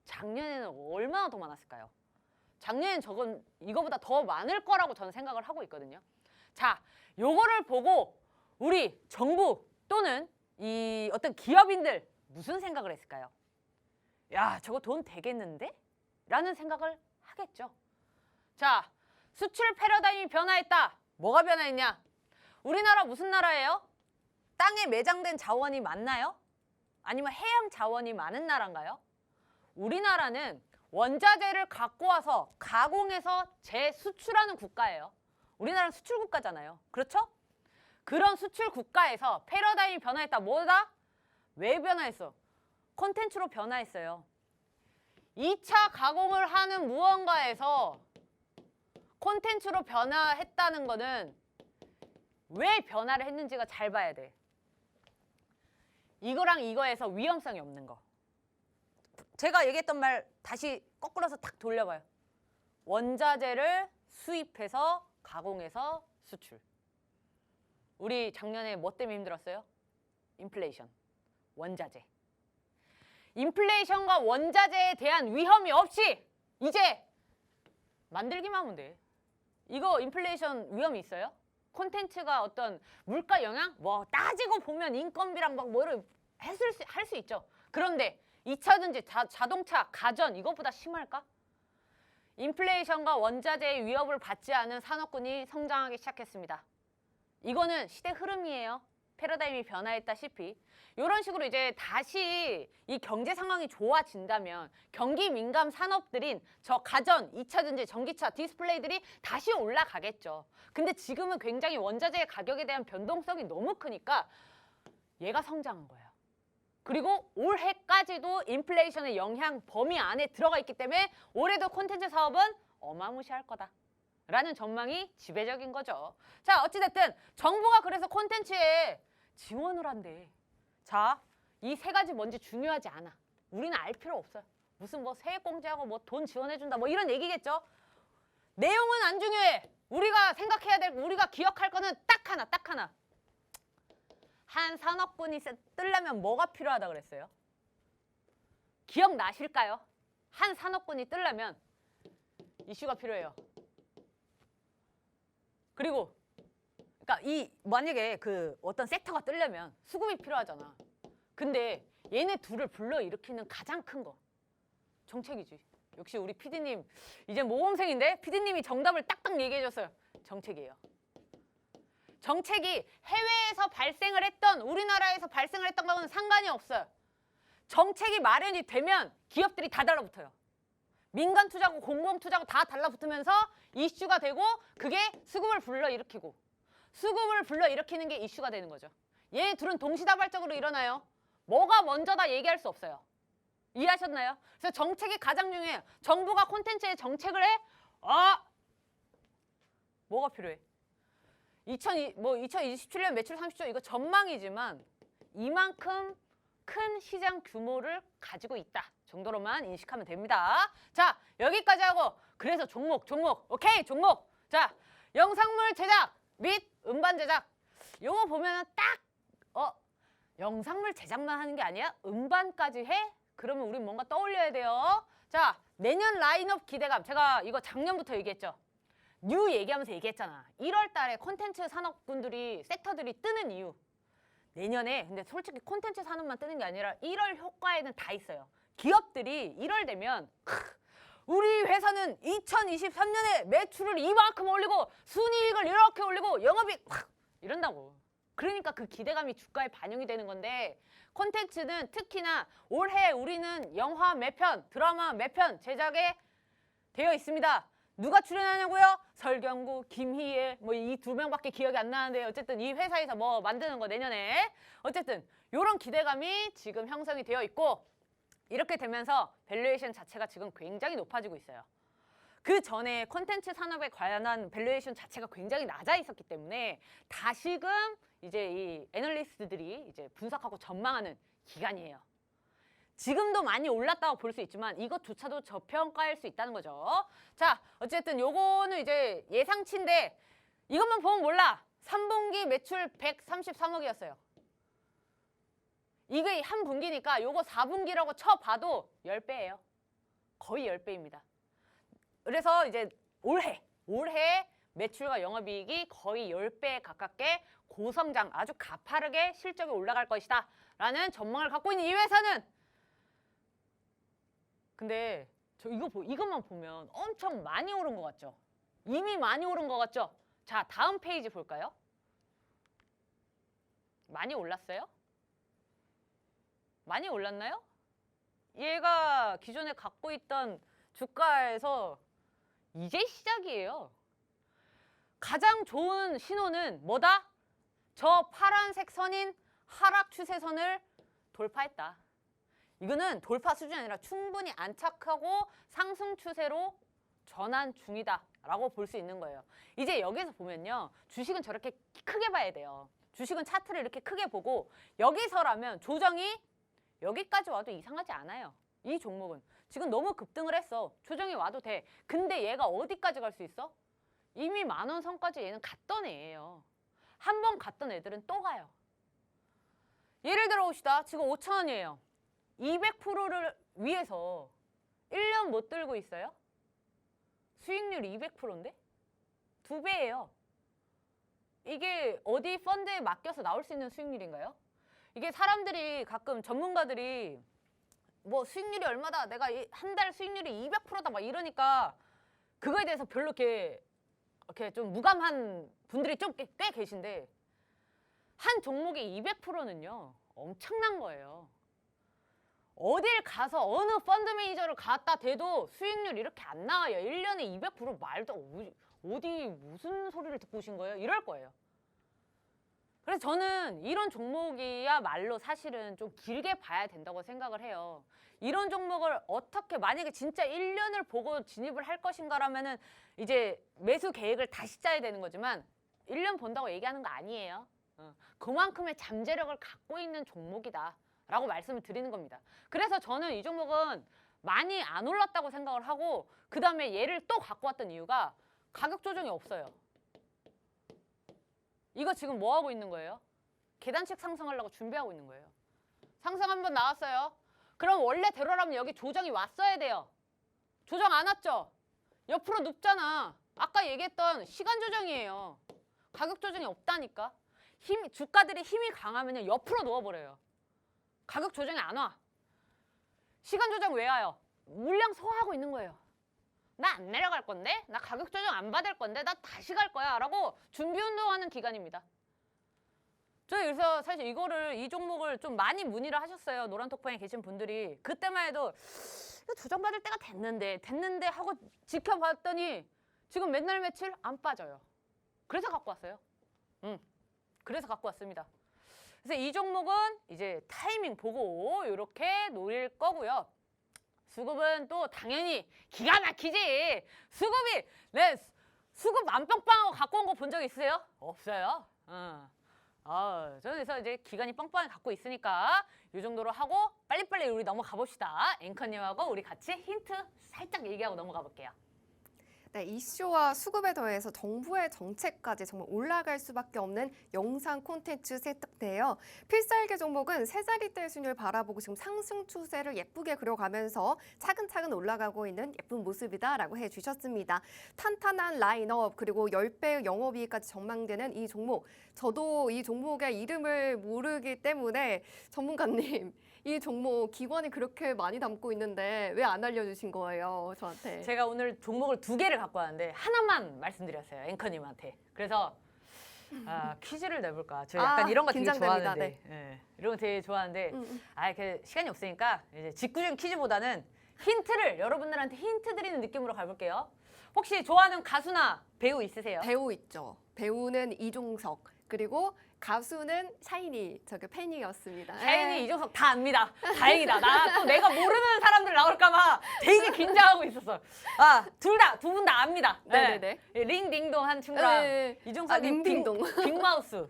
작년에는 얼마나 더 많았을까요? 작년엔 이거보다 더 많을 거라고 저는 생각을 하고 있거든요. 자, 요거를 보고 우리 정부 또는 이 어떤 기업인들 무슨 생각을 했을까요? 야, 저거 돈 되겠는데? 라는 생각을 하겠죠. 자, 수출 패러다임이 변화했다. 뭐가 변화했냐? 우리나라 무슨 나라예요? 땅에 매장된 자원이 많나요? 아니면 해양 자원이 많은 나라인가요? 우리나라는 원자재를 갖고 와서 가공해서 재수출하는 국가예요. 우리나라는 수출 국가잖아요. 그렇죠? 그런 수출 국가에서 패러다임이 변화했다. 뭐다? 왜 변화했어? 콘텐츠로 변화했어요. 2차 가공을 하는 무언가에서 콘텐츠로 변화했다는 거는 왜 변화를 했는지가 잘 봐야 돼. 이거랑 이거에서 위험성이 없는 거. 제가 얘기했던 말 다시 거꾸로서 탁 돌려봐요. 원자재를 수입해서 가공해서 수출. 우리 작년에 뭐 때문에 힘들었어요? 인플레이션, 원자재. 인플레이션과 원자재에 대한 위험이 없이 이제 만들기만 하면 돼. 이거 인플레이션 위험이 있어요? 콘텐츠가 어떤 물가 영향? 뭐 따지고 보면 인건비랑 막 뭐를 할 수 있죠. 그런데 2차 전지, 자동차, 가전 이것보다 심할까? 인플레이션과 원자재의 위협을 받지 않은 산업군이 성장하기 시작했습니다. 이거는 시대 흐름이에요. 패러다임이 변화했다시피 이런 식으로 이제 다시 이 경제 상황이 좋아진다면 경기 민감 산업들인 저 가전, 2차 전지, 전기차, 디스플레이들이 다시 올라가겠죠. 근데 지금은 굉장히 원자재의 가격에 대한 변동성이 너무 크니까 얘가 성장한 거예요. 그리고 올해까지도 인플레이션의 영향 범위 안에 들어가 있기 때문에 올해도 콘텐츠 사업은 어마무시할 거다. 라는 전망이 지배적인 거죠. 자, 어찌됐든 정부가 그래서 콘텐츠에 지원을 한대. 자, 이 세 가지 뭔지 중요하지 않아. 우리는 알 필요 없어요. 무슨 뭐 세액공제하고 뭐 돈 지원해준다 뭐 이런 얘기겠죠. 내용은 안 중요해. 우리가 생각해야 될, 우리가 기억할 거는 딱 하나. 한 산업군이 뜨려면 뭐가 필요하다 그랬어요? 기억나실까요? 한 산업군이 뜨려면 이슈가 필요해요. 그리고 그러니까 만약에 그 어떤 섹터가 뜨려면 수급이 필요하잖아. 근데 얘네 둘을 불러일으키는 가장 큰 거 정책이지. 역시 우리 PD님 이제 모범생인데 PD님이 정답을 딱딱 얘기해줬어요. 정책이에요. 정책이 해외에서 발생을 했던 우리나라에서 발생을 했던 거는 상관이 없어요. 정책이 마련이 되면 기업들이 다 달라붙어요. 민간 투자고 공공 투자고 다 달라붙으면서 이슈가 되고 그게 수급을 불러일으키고 수급을 불러일으키는 게 이슈가 되는 거죠. 얘 둘은 동시다발적으로 일어나요. 뭐가 먼저다 얘기할 수 없어요. 이해하셨나요? 그래서 정책이 가장 중요해요. 정부가 콘텐츠에 정책을 해? 뭐가 필요해? 2027년 매출 30조 이거 전망이지만 이만큼 큰 시장 규모를 가지고 있다 정도로만 인식하면 됩니다. 자, 여기까지 하고 그래서 종목 오케이 종목. 자, 영상물 제작 및 음반 제작 요거 보면은 딱 영상물 제작만 하는 게 아니야? 음반까지 해? 그러면 우린 뭔가 떠올려야 돼요. 자, 내년 라인업 기대감. 제가 이거 작년부터 얘기했죠. 뉴 얘기하면서 얘기했잖아. 1월 달에 콘텐츠 산업분들이 섹터들이 뜨는 이유. 내년에 근데 솔직히 콘텐츠 산업만 뜨는 게 아니라 1월 효과에는 다 있어요. 기업들이 1월 되면 우리 회사는 2023년에 매출을 이만큼 올리고 순이익을 이렇게 올리고 영업이익 이런다고. 그러니까 그 기대감이 주가에 반영이 되는 건데 콘텐츠는 특히나 올해 우리는 영화 몇 편, 드라마 몇 편 제작에 되어 있습니다. 누가 출연하냐고요? 설경구, 김희애 뭐 이 두 명밖에 기억이 안 나는데 어쨌든 이 회사에서 뭐 만드는 거 내년에 어쨌든 이런 기대감이 지금 형성이 되어 있고 이렇게 되면서 밸류에이션 자체가 지금 굉장히 높아지고 있어요. 그 전에 콘텐츠 산업에 관한 밸류에이션 자체가 굉장히 낮아 있었기 때문에 다시금 이제 이 애널리스트들이 이제 분석하고 전망하는 기간이에요. 지금도 많이 올랐다고 볼 수 있지만 이것조차도 저평가일 수 있다는 거죠. 자, 어쨌든 요거는 이제 예상치인데 이것만 보면 몰라. 3분기 매출 133억이었어요. 이게 한 분기니까 요거 4분기라고 쳐봐도 10배예요. 거의 10배입니다. 그래서 이제 올해 매출과 영업이익이 거의 10배 가깝게 고성장 아주 가파르게 실적이 올라갈 것이다 라는 전망을 갖고 있는 이 회사는 근데 저 이것만 보면 엄청 많이 오른 것 같죠? 이미 많이 오른 것 같죠? 자, 다음 페이지 볼까요? 많이 올랐어요? 많이 올랐나요? 얘가 기존에 갖고 있던 주가에서 이제 시작이에요. 가장 좋은 신호는 뭐다? 저 파란색 선인 하락 추세선을 돌파했다. 이거는 돌파 수준이 아니라 충분히 안착하고 상승 추세로 전환 중이다 라고 볼 수 있는 거예요. 이제 여기서 보면요. 주식은 저렇게 크게 봐야 돼요. 주식은 차트를 이렇게 크게 보고 여기서라면 조정이 여기까지 와도 이상하지 않아요. 이 종목은 지금 너무 급등을 했어. 조정이 와도 돼. 근데 얘가 어디까지 갈 수 있어? 이미 10,000원 선까지 얘는 갔던 애예요. 한 번 갔던 애들은 또 가요. 예를 들어 봅시다. 지금 5,000원이에요. 200%를 위해서 1년 못 들고 있어요? 수익률이 200%인데? 2배예요. 이게 어디 펀드에 맡겨서 나올 수 있는 수익률인가요? 이게 사람들이 가끔 전문가들이 뭐 수익률이 얼마다 내가 한 달 수익률이 200%다 막 이러니까 그거에 대해서 별로 이렇게 좀 무감한 분들이 좀 꽤 계신데 한 종목의 200%는요 엄청난 거예요. 어딜 가서 어느 펀드 매니저를 갖다 대도 수익률 이렇게 안 나와요. 1년에 200% 말도 어디 무슨 소리를 듣고 오신 거예요? 이럴 거예요. 그래서 저는 이런 종목이야말로 사실은 좀 길게 봐야 된다고 생각을 해요. 이런 종목을 어떻게 만약에 진짜 1년을 보고 진입을 할 것인가라면은 이제 매수 계획을 다시 짜야 되는 거지만 1년 본다고 얘기하는 거 아니에요. 그만큼의 잠재력을 갖고 있는 종목이다 라고 말씀을 드리는 겁니다. 그래서 저는 이 종목은 많이 안 올랐다고 생각을 하고 그 다음에 얘를 또 갖고 왔던 이유가 가격 조정이 없어요. 이거 지금 뭐 하고 있는 거예요? 계단식 상승하려고 준비하고 있는 거예요. 상승 한번 나왔어요. 그럼 원래대로라면 여기 조정이 왔어야 돼요. 조정 안 왔죠? 옆으로 눕잖아. 아까 얘기했던 시간 조정이에요. 가격 조정이 없다니까. 주가들이 힘이 강하면 옆으로 누워버려요. 가격 조정이 안 와. 시간 조정 왜 와요? 물량 소화하고 있는 거예요. 나 안 내려갈 건데? 나 가격 조정 안 받을 건데? 나 다시 갈 거야 라고 준비 운동하는 기간입니다. 그래서 사실 이 종목을 좀 많이 문의를 하셨어요. 노란톡방에 계신 분들이. 그때만 해도 조정 받을 때가 됐는데 하고 지켜봤더니 지금 맨날 며칠 안 빠져요. 그래서 갖고 왔어요. 그래서 갖고 왔습니다. 그래서 이 종목은 이제 타이밍 보고 이렇게 노릴 거고요. 수급은 또 당연히 기가 막히지. 수급이 수급 만빵빵하고 갖고 온 거 본 적 있으세요? 없어요. 저는 그래서 이제 기간이 빵빵하게 갖고 있으니까 이 정도로 하고 빨리빨리 우리 넘어가 봅시다. 앵커님하고 우리 같이 힌트 살짝 얘기하고 넘어가 볼게요. 네, 이슈와 수급에 더해서 정부의 정책까지 정말 올라갈 수밖에 없는 영상 콘텐츠 세트인데요. 필살기 종목은 세 자리대 순위를 바라보고 지금 상승 추세를 예쁘게 그려가면서 차근차근 올라가고 있는 예쁜 모습이다라고 해주셨습니다. 탄탄한 라인업 그리고 10배의 영업이익까지 전망되는 이 종목. 저도 이 종목의 이름을 모르기 때문에 전문가님 이 종목 기관이 그렇게 많이 담고 있는데 왜 안 알려주신 거예요, 저한테? 제가 오늘 종목을 2개를 갖고 왔는데 하나만 말씀드렸어요, 앵커님한테. 그래서 퀴즈를 내볼까? 저 약간 이런 거 되게 긴장됩니다. 좋아하는데, 예, 이런 거 되게 좋아하는데, 그 시간이 없으니까 이제 직구적인 퀴즈보다는 힌트를 여러분들한테 힌트 드리는 느낌으로 가볼게요. 혹시 좋아하는 가수나 배우 있으세요? 배우 있죠. 배우는 이종석 그리고 가수는 샤이니 저게 팬이었습니다. 샤이니, 이종석 다 압니다. 다행이다. 나 또 내가 모르는 사람들 나올까봐 되게 긴장하고 있었어. 두 분 다 압니다. 네네네. 네. 링딩동 한 친구랑 네. 이종석이 링딩동. 빅마우스.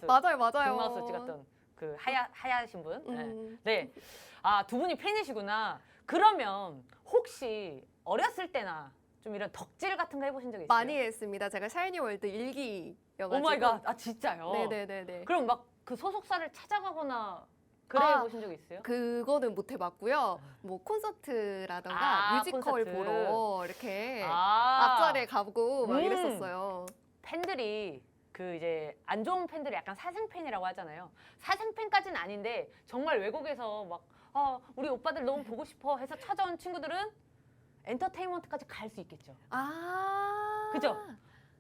맞아요. 빅마우스 찍었던 그 하얗신 분. 네. 두 분이 팬이시구나. 그러면 혹시 어렸을 때나 좀 이런 덕질 같은 거 해보신 적 있어요? 많이 했습니다. 제가 샤이니 월드 1기여가지고. 오 마이 갓. 진짜요? 네네네네. 그럼 막 그 소속사를 찾아가거나 그래 보신 적 있어요? 그거는 못 해봤고요. 뭐 콘서트라던가 뮤지컬 콘서트. 보러 이렇게 아. 앞자리에 가보고 막 이랬었어요. 팬들이 그 이제 안 좋은 팬들이 약간 사생팬이라고 하잖아요. 사생팬까지는 아닌데 정말 외국에서 막 우리 오빠들 너무 보고 싶어 해서 찾아온 친구들은 엔터테인먼트까지 갈 수 있겠죠. 그죠?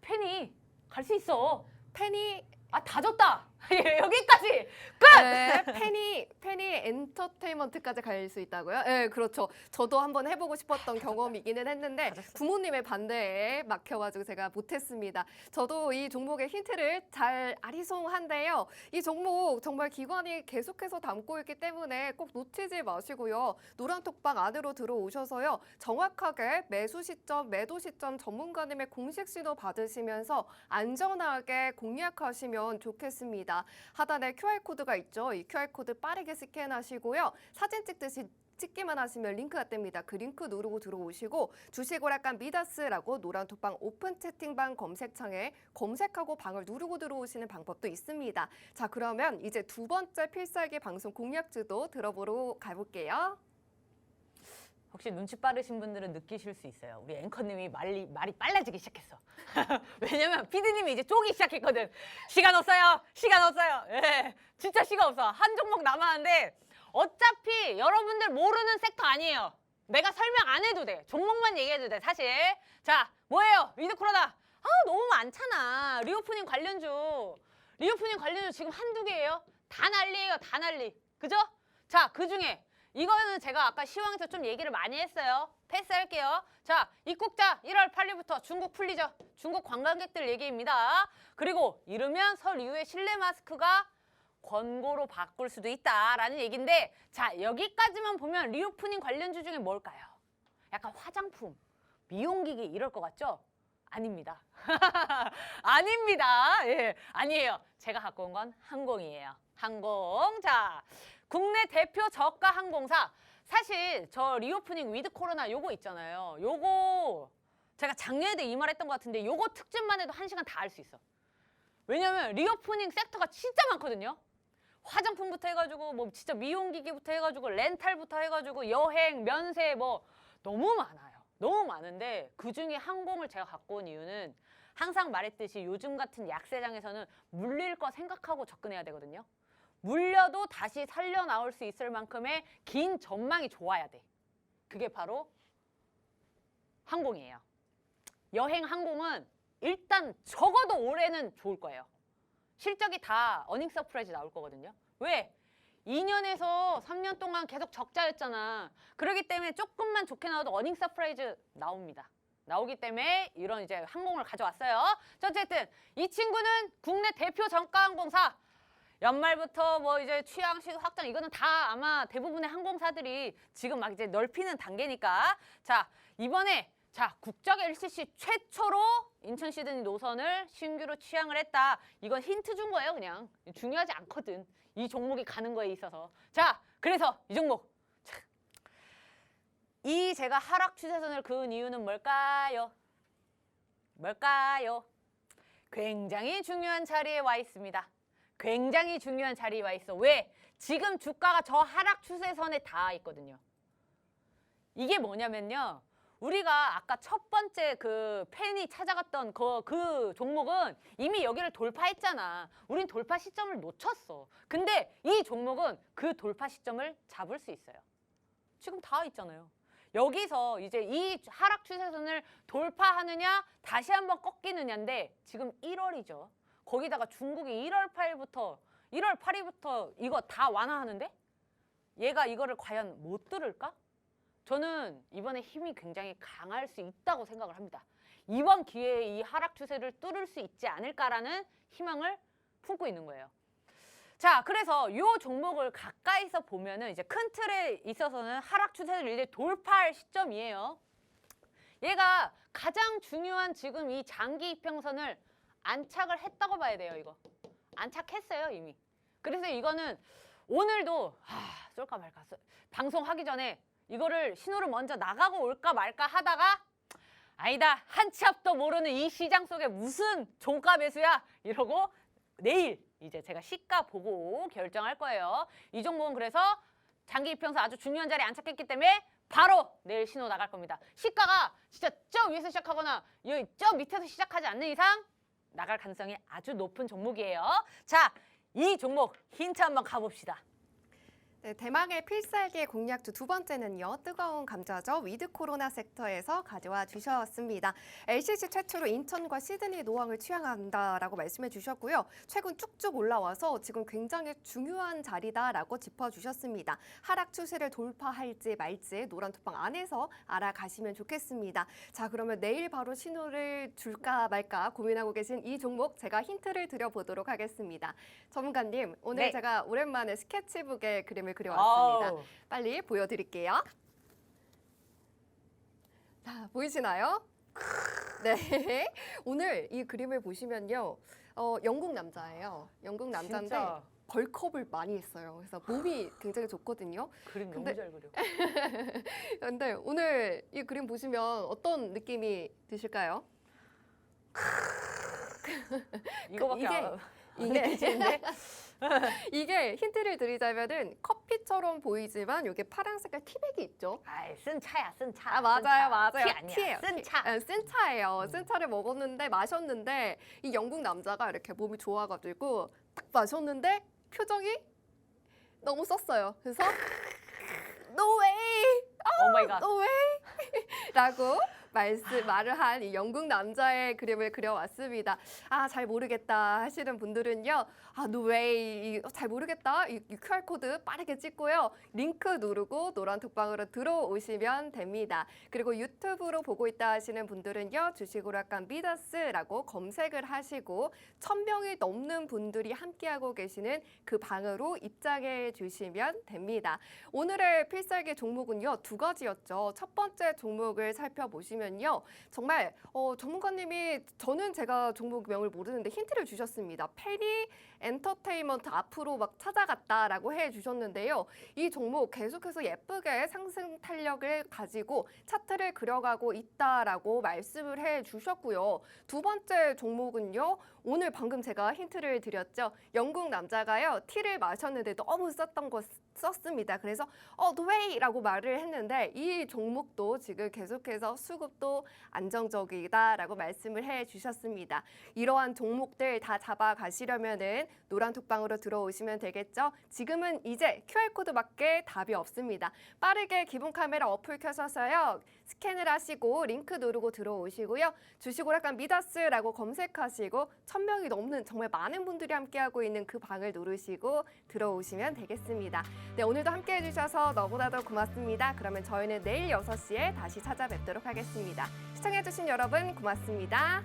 팬이 갈 수 있어. 팬이 다 줬다. 여기까지 끝. 네, 팬이 엔터테인먼트까지 갈 수 있다고요? 네, 그렇죠. 저도 한번 해보고 싶었던 경험이기는 했는데 부모님의 반대에 막혀가지고 제가 못했습니다. 저도 이 종목의 힌트를 잘 아리송한데요. 이 종목 정말 기관이 계속해서 담고 있기 때문에 꼭 놓치지 마시고요. 노란톡방 안으로 들어오셔서요. 정확하게 매수 시점, 매도 시점 전문가님의 공식 신호 받으시면서 안전하게 공략하시면 좋겠습니다. 하단에 QR코드가 있죠. 이 QR코드 빠르게 스캔하시고요. 사진 찍기만 하시면 링크가 뜹니다. 그 링크 누르고 들어오시고 주식오락관 미다스라고 노란톡방 오픈 채팅방 검색창에 검색하고 방을 누르고 들어오시는 방법도 있습니다. 자, 그러면 이제 두 번째 필살기 방송 공략주도 들어보러 가볼게요. 혹시 눈치 빠르신 분들은 느끼실 수 있어요. 우리 앵커님이 말이 빨라지기 시작했어. 왜냐면 피디님이 이제 쪼기 시작했거든. 시간 없어요. 예, 진짜 시간 없어. 한 종목 남았는데 어차피 여러분들 모르는 섹터 아니에요. 내가 설명 안 해도 돼. 종목만 얘기해도 돼, 사실. 자, 뭐예요? 위드코로나. 너무 많잖아. 리오프닝 관련주 지금 한두 개예요. 다 난리예요, 다 난리. 그죠? 자, 그중에 이거는 제가 아까 시황에서 좀 얘기를 많이 했어요. 패스할게요. 자, 입국자 1월 8일부터 중국 풀리죠. 중국 관광객들 얘기입니다. 그리고 이르면 설 이후에 실내 마스크가 권고로 바꿀 수도 있다라는 얘기인데, 자, 여기까지만 보면 리오프닝 관련주 중에 뭘까요? 약간 화장품, 미용기기 이럴 것 같죠? 아닙니다. 아닙니다. 예, 아니에요. 제가 갖고 온 건 항공이에요. 항공. 자, 국내 대표 저가 항공사. 사실 저 리오프닝 위드 코로나 요거 있잖아요. 요거 제가 작년에도 이 말 했던 것 같은데 요거 특집만 해도 1시간 다 할 수 있어. 왜냐면 리오프닝 섹터가 진짜 많거든요. 화장품부터 해가지고 뭐 진짜 미용기기부터 해가지고 렌탈부터 해가지고 여행, 면세 뭐 너무 많아요. 너무 많은데 그중에 항공을 제가 갖고 온 이유는 항상 말했듯이 요즘 같은 약세장에서는 물릴 거 생각하고 접근해야 되거든요. 물려도 다시 살려 나올 수 있을 만큼의 긴 전망이 좋아야 돼. 그게 바로 항공이에요. 여행 항공은 일단 적어도 올해는 좋을 거예요. 실적이 다 어닝 서프라이즈 나올 거거든요. 왜? 2년에서 3년 동안 계속 적자였잖아. 그렇기 때문에 조금만 좋게 나와도 어닝 서프라이즈 나옵니다. 나오기 때문에 이런 이제 항공을 가져왔어요. 어쨌든 이 친구는 국내 대표 저가 항공사. 연말부터 뭐 이제 취항식 확장 이거는 다 아마 대부분의 항공사들이 지금 막 이제 넓히는 단계니까. 자, 이번에 자, 국적 LCC 최초로 인천 시드니 노선을 신규로 취항을 했다. 이건 힌트 준 거예요, 그냥. 중요하지 않거든. 이 종목이 가는 거에 있어서. 자, 그래서 이 종목. 자, 이 제가 하락 추세선을 그은 이유는 뭘까요? 뭘까요? 굉장히 중요한 자리에 와 있습니다. 굉장히 중요한 자리에 와 있어. 왜? 지금 주가가 저 하락 추세선에 닿아 있거든요. 이게 뭐냐면요. 우리가 아까 첫 번째 그 팬이 찾아갔던 그 종목은 이미 여기를 돌파했잖아. 우린 돌파 시점을 놓쳤어. 근데 이 종목은 그 돌파 시점을 잡을 수 있어요. 지금 닿아 있잖아요. 여기서 이제 이 하락 추세선을 돌파하느냐 다시 한번 꺾이느냐인데 지금 1월이죠. 거기다가 중국이 1월 8일부터 이거 다 완화하는데 얘가 이거를 과연 못 뚫을까? 저는 이번에 힘이 굉장히 강할 수 있다고 생각을 합니다. 이번 기회에 이 하락 추세를 뚫을 수 있지 않을까라는 희망을 품고 있는 거예요. 자, 그래서 이 종목을 가까이서 보면은 이제 큰 틀에 있어서는 하락 추세를 이제 돌파할 시점이에요. 얘가 가장 중요한 지금 이 장기 이평선을 안착을 했다고 봐야 돼요, 이거. 안착했어요, 이미. 그래서 이거는 오늘도 쏠까 말까 방송하기 전에 이거를 신호를 먼저 나가고 올까 말까 하다가 아니다, 한 치 앞도 모르는 이 시장 속에 무슨 종가 매수야 이러고 내일 이제 제가 시가 보고 결정할 거예요. 이 종목은 그래서 장기 이평선 아주 중요한 자리에 안착했기 때문에 바로 내일 신호 나갈 겁니다. 시가가 진짜 저 위에서 시작하거나 여기 저 밑에서 시작하지 않는 이상 나갈 가능성이 아주 높은 종목이에요. 자, 이 종목 힌트 한번 가봅시다. 네, 대망의 필살기 공략주 두 번째는요. 뜨거운 감자죠. 위드 코로나 섹터에서 가져와 주셨습니다. LCC 최초로 인천과 시드니 노항을 취항한다라고 말씀해 주셨고요. 최근 쭉쭉 올라와서 지금 굉장히 중요한 자리다라고 짚어주셨습니다. 하락 추세를 돌파할지 말지 노란톡방 안에서 알아가시면 좋겠습니다. 자, 그러면 내일 바로 신호를 줄까 말까 고민하고 계신 이 종목 제가 힌트를 드려보도록 하겠습니다. 전문가님, 오늘 네. 제가 오랜만에 스케치북에 그림을 그려왔습니다. 아우. 빨리 보여드릴게요. 자, 보이시나요? 네. 오늘 이 그림을 보시면요. 영국 남자예요. 영국 남자인데 진짜 벌크업을 많이 했어요. 그래서 몸이 굉장히 좋거든요. 그림 근데- 너무 잘 그려. 근데 오늘 이 그림 보시면 어떤 느낌이 드실까요? 이거밖에 안 이게 느껴지는데? 이게 힌트를 드리자면은 커피처럼 보이지만 여기 파란 색깔 티백이 있죠. 아이, 쓴 차야, 쓴 차. 아, 쓴 맞아요, 차. 맞아요. 티 아니야. 티예요. 쓴 차. 쓴 차예요. 쓴 차를 마셨는데 이 영국 남자가 이렇게 몸이 좋아가지고 딱 마셨는데 표정이 너무 썼어요. 그래서 No way, 오 마이 갓. no way 라고 말을 한 이 영국 남자의 그림을 그려왔습니다. 아, 잘 모르겠다 하시는 분들은요. 아, no way, 잘 모르겠다. 이 QR코드 빠르게 찍고요. 링크 누르고 노란톡방으로 들어오시면 됩니다. 그리고 유튜브로 보고 있다 하시는 분들은요. 주식오락관 미더스라고 검색을 하시고 1000명이 넘는 분들이 함께하고 계시는 그 방으로 입장해 주시면 됩니다. 오늘의 필살기 종목은요. 두 가지였죠. 첫 번째 종목을 살펴보시면요. 정말 전문가님이 저는 제가 종목명을 모르는데 힌트를 주셨습니다. 페니 엔터테인먼트 앞으로 막 찾아갔다라고 해주셨는데요. 이 종목 계속해서 예쁘게 상승 탄력을 가지고 차트를 그려가고 있다라고 말씀을 해주셨고요. 두 번째 종목은요. 오늘 방금 제가 힌트를 드렸죠. 영국 남자가요. 티를 마셨는데 너무 썼습니다. 그래서 no way라고 말을 했는데 이 종목도 지금 계속해서 수급도 안정적이다라고 말씀을 해주셨습니다. 이러한 종목들 다 잡아가시려면은 노란톡방으로 들어오시면 되겠죠. 지금은 이제 QR코드밖에 답이 없습니다. 빠르게 기본 카메라 어플 켜셔서요. 스캔을 하시고 링크 누르고 들어오시고요. 주식오락관 미더스라고 검색하시고 1000명이 넘는 정말 많은 분들이 함께하고 있는 그 방을 누르시고 들어오시면 되겠습니다. 네, 오늘도 함께해 주셔서 너무나도 고맙습니다. 그러면 저희는 내일 6시에 다시 찾아뵙도록 하겠습니다. 시청해 주신 여러분 고맙습니다.